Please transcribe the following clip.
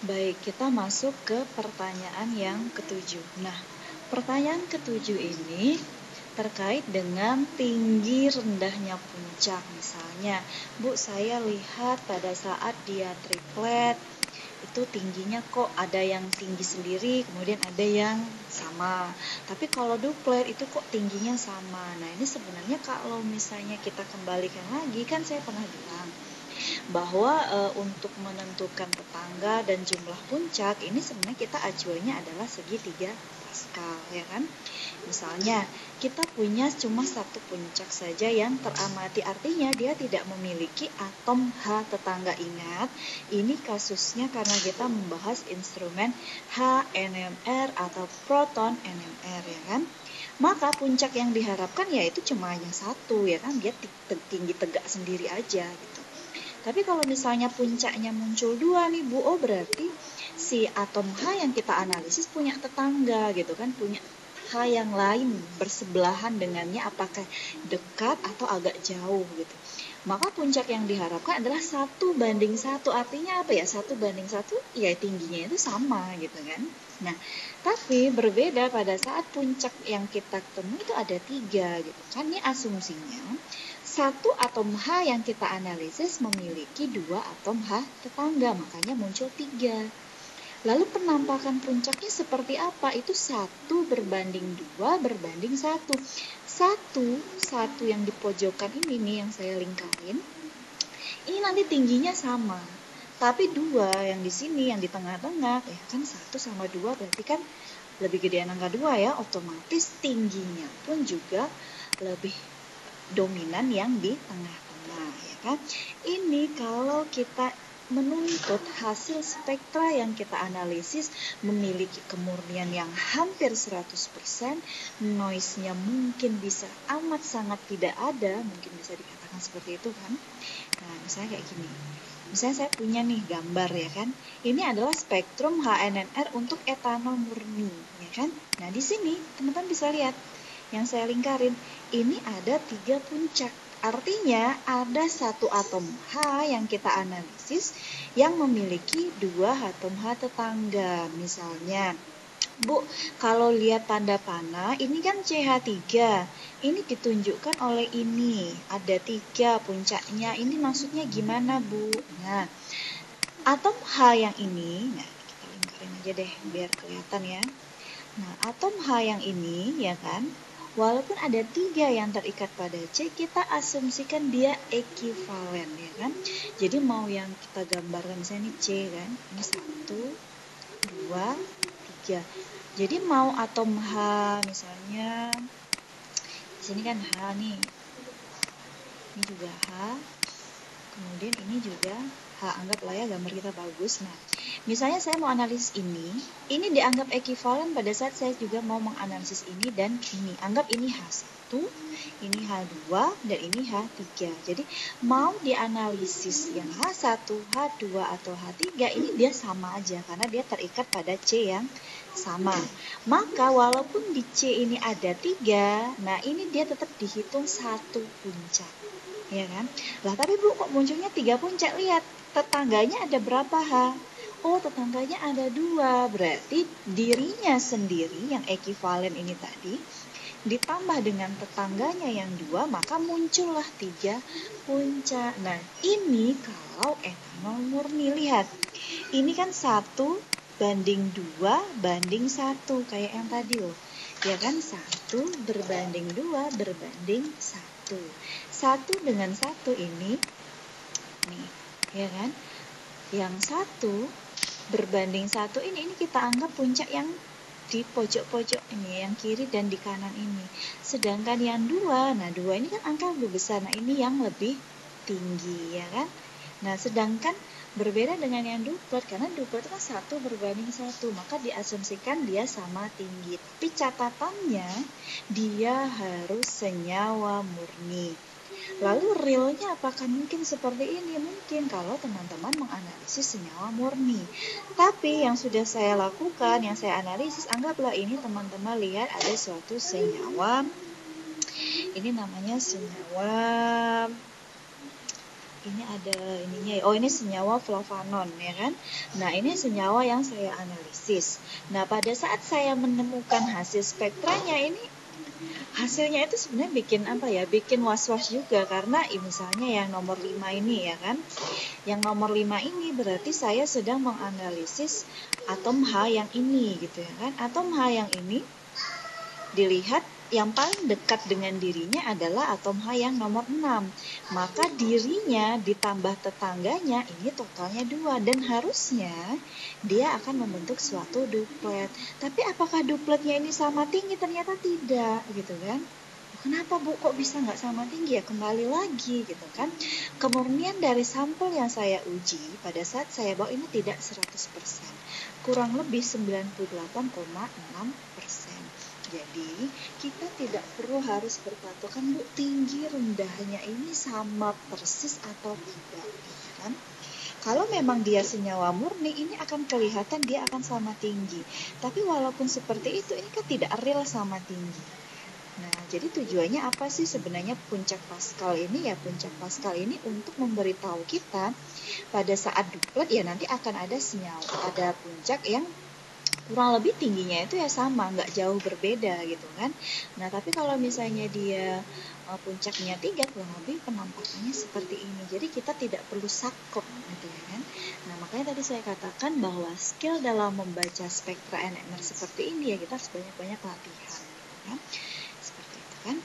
Baik, kita masuk ke pertanyaan yang ketujuh. Nah, pertanyaan ketujuh ini terkait dengan tinggi rendahnya puncak. Misalnya, Bu, saya lihat pada saat dia triplet, itu tingginya kok ada yang tinggi sendiri, kemudian ada yang sama. Tapi kalau duplet itu kok tingginya sama. Nah, ini sebenarnya kalau misalnya kita kembalikan lagi, kan saya pernah bilang bahwa untuk menentukan tetangga dan jumlah puncak ini sebenarnya kita acuannya adalah segitiga Pascal, ya kan? Misalnya kita punya cuma satu puncak saja yang teramati, artinya dia tidak memiliki atom H tetangga. Ingat, ini kasusnya karena kita membahas instrumen HNMR atau proton NMR, ya kan? Maka puncak yang diharapkan yaitu cuma yang satu, ya kan? Dia tinggi tegak sendiri aja gitu. Tapi kalau misalnya puncaknya muncul dua nih Bu, oh berarti si atom H yang kita analisis punya tetangga gitu kan, punya H yang lain bersebelahan dengannya, apakah dekat atau agak jauh gitu. Maka puncak yang diharapkan adalah 1:1. Artinya apa ya? 1:1, ya tingginya itu sama gitu kan. Nah, tapi berbeda pada saat puncak yang kita temui itu ada 3 gitu kan. Ini asumsinya satu atom H yang kita analisis memiliki 2 atom H tetangga, makanya muncul 3. Lalu penampakan puncaknya seperti apa? Itu 1:2 berbanding 1. Satu yang di pojokan ini nih yang saya lingkarin, ini nanti tingginya sama. Tapi 2 yang di sini, yang di tengah-tengah, ya kan 1 sama 2 berarti kan lebih gedean angka 2 ya, otomatis tingginya pun juga lebih dominan yang di tengah-tengah, ya kan? Ini kalau kita menuntut hasil spektra yang kita analisis memiliki kemurnian yang hampir 100%, noise-nya mungkin bisa amat sangat tidak ada, mungkin bisa dikatakan seperti itu kan. Nah, misalnya kayak gini. Misalnya saya punya nih gambar, ya kan. Ini adalah spektrum HNMR untuk etanol murni, ya kan. Nah, di sini teman-teman bisa lihat yang saya lingkarin, ini ada 3 puncak. Artinya ada satu atom H yang kita analisis yang memiliki 2 atom H tetangga. Misalnya, Bu, kalau lihat tanda panah, ini kan CH3. Ini ditunjukkan oleh ini. Ada 3 puncaknya. Ini maksudnya gimana, Bu? Nah, atom H yang ini, nah kita lingkarin aja deh biar kelihatan ya. Nah, atom H yang ini, ya kan, walaupun ada 3 yang terikat pada C, kita asumsikan dia ekivalen, ya kan. Jadi mau yang kita gambarkan misalnya ini C kan, ini 1, 2, 3. Jadi mau atom H misalnya, di sini kan H nih, ini juga H, kemudian ini juga H, anggaplah ya gambar kita bagus. Nah, misalnya saya mau analisis ini dianggap ekivalen pada saat saya juga mau menganalisis ini dan ini. Anggap ini H1, ini H2, dan ini H3. Jadi mau dianalisis yang H1, H2, atau H3, ini dia sama aja karena dia terikat pada C yang sama. Maka walaupun di C ini ada 3, nah ini dia tetap dihitung satu puncak, ya kan? Lah tapi Bu, kok munculnya 3 puncak? Lihat, tetangganya ada berapa H? Oh, tetangganya ada 2. Berarti dirinya sendiri yang ekivalen ini tadi ditambah dengan tetangganya yang 2, maka muncullah 3 puncak. Nah, ini kalau etanol murni. Lihat, ini kan 1:2 banding 1 kayak yang tadi loh. Ya kan, 1:2 berbanding 1. 1 dengan 1 ini nih, ya kan? Yang 1:1 ini kita anggap puncak yang di pojok-pojok ini, yang kiri dan di kanan ini. Sedangkan yang 2, nah 2 ini kan angka lebih besar. Nah, ini yang lebih tinggi, ya kan? Nah, sedangkan berbeda dengan yang duplet, karena duplet kan 1:1, maka diasumsikan dia sama tinggi. Tapi catatannya dia harus senyawa murni. Lalu realnya apakah mungkin seperti ini? Mungkin kalau teman-teman menganalisis senyawa murni. Tapi yang sudah saya lakukan, yang saya analisis, anggaplah ini teman-teman lihat ada suatu senyawa. Ini namanya senyawa ini ada ininya ya. Oh, ini senyawa flavonon ya kan. Nah, ini senyawa yang saya analisis. Nah, pada saat saya menemukan hasil spektranya ini, hasilnya itu sebenarnya bikin apa ya? Bikin was-was juga karena misalnya yang nomor 5 ini ya kan. Yang nomor 5 ini berarti saya sedang menganalisis atom H yang ini gitu ya kan. Atom H yang ini dilihat yang paling dekat dengan dirinya adalah atom H yang nomor 6. Maka dirinya ditambah tetangganya ini totalnya 2. Dan harusnya dia akan membentuk suatu duplet. Tapi apakah dupletnya ini sama tinggi? Ternyata tidak gitu kan. Kenapa Bu kok bisa nggak sama tinggi ya? Kembali lagi gitu kan. Kemurnian dari sampel yang saya uji pada saat saya bawa ini tidak 100%. Kurang lebih 98,6%. Jadi kita tidak perlu harus berpatokan Bu tinggi rendahnya ini sama persis atau tidak kan? Kalau memang dia senyawa murni ini akan kelihatan dia akan sama tinggi. Tapi walaupun seperti itu ini kan tidak real sama tinggi. Nah, jadi tujuannya apa sih sebenarnya puncak Pascal ini ya? Puncak Pascal ini untuk memberitahu kita pada saat duplet ya nanti akan ada senyawa, ada puncak yang kurang lebih tingginya itu ya sama, nggak jauh berbeda gitu kan. Nah, tapi kalau misalnya dia puncaknya 3, kurang lebih penampakannya seperti ini. Jadi kita tidak perlu saklek gitu ya kan. Nah, makanya tadi saya katakan bahwa skill dalam membaca spektra NMR seperti ini ya kita harus banyak-banyak latihan gitu kan. Seperti itu kan.